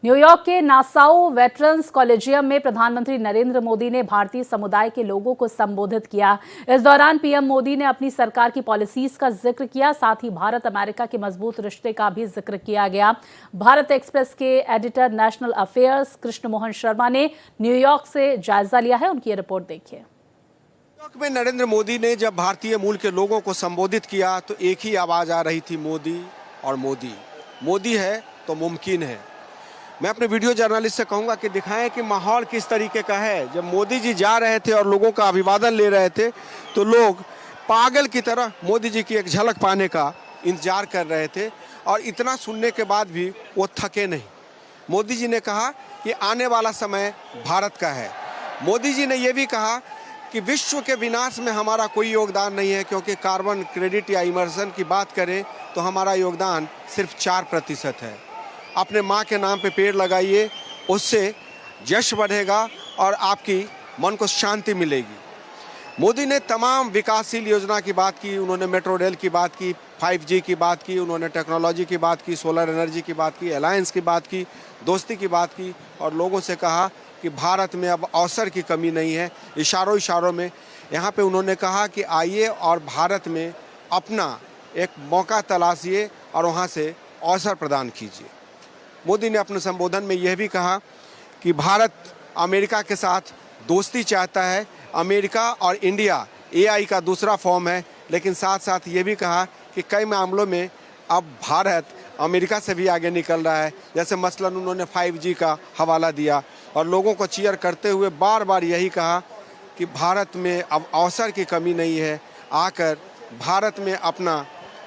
New York के Nassau veterans collegium में प्रधानमंत्री नरेंद्र मोदी ने भारतीय समुदाय के लोगों को संबोधित किया। इस दौरान पीएम मोदी ने अपनी सरकार की पॉलिसीज का जिक्र किया, साथ ही भारत अमेरिका के मजबूत रिश्ते का भी जिक्र किया गया। भारत एक्सप्रेस के editor national affairs Krishna Mohan Sharma ने न्यूयॉर्क से जायजा लिया है। उनकी रिपोर्ट देखिए। न्यूयॉर्क में नरेंद्र मोदी ने जब भारतीय मूल के लोगों को संबोधित किया तो एक ही आवाज आ रही थी, मोदी और मोदी। मोदी है तो मुमकिन है। मैं अपने वीडियो जर्नलिस्ट से कहूंगा कि दिखाएं कि माहौल किस तरीके का है। जब मोदी जी जा रहे थे और लोगों का अभिवादन ले रहे थे तो लोग पागल की तरह मोदी जी की एक झलक पाने का इंतजार कर रहे थे और इतना सुनने के बाद भी वो थके नहीं। मोदी जी ने कहा कि आने वाला समय भारत का है। मोदी जी ने यह भी कहा कि विश्व के विनाश में हमारा कोई योगदान नहीं है, क्योंकि कार्बन क्रेडिट या इमर्सन की बात करें तो हमारा योगदान सिर्फ 4% है। अपने माँ के नाम पे पेड़ लगाइए, उससे यश बढ़ेगा और आपकी मन को शांति मिलेगी। मोदी ने तमाम विकासशील योजना की बात की। उन्होंने मेट्रो रेल की बात की, 5G की बात की, उन्होंने टेक्नोलॉजी की बात की, सोलर एनर्जी की बात की, अलायंस की बात की, दोस्ती की बात की और लोगों से कहा कि भारत में अब अवसर की कमी नहीं है। इशारों इशारों में यहाँ पे उन्होंने कहा कि आइए और भारत में अपना एक मौका तलाशिए और वहाँ से अवसर प्रदान कीजिए। मोदी ने अपने संबोधन में यह भी कहा कि भारत अमेरिका के साथ दोस्ती चाहता है। अमेरिका और इंडिया AI का दूसरा फॉर्म है, लेकिन साथ साथ ये भी कहा कि कई मामलों में अब भारत अमेरिका से भी आगे निकल रहा है। जैसे मसलन उन्होंने 5G का हवाला दिया और लोगों को चीयर करते हुए बार बार यही कहा कि भारत में अब अवसर की कमी नहीं है, आकर भारत में अपना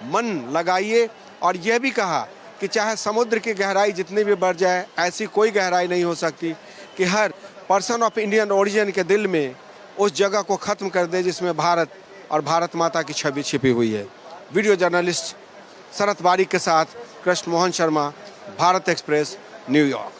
मन लगाइए। और यह भी कहा कि चाहे समुद्र की गहराई जितनी भी बढ़ जाए, ऐसी कोई गहराई नहीं हो सकती कि हर पर्सन ऑफ इंडियन ओरिजिन के दिल में उस जगह को ख़त्म कर दे जिसमें भारत और भारत माता की छवि छिपी हुई है। वीडियो जर्नलिस्ट शरत बारिक के साथ कृष्ण मोहन शर्मा, भारत एक्सप्रेस, न्यूयॉर्क।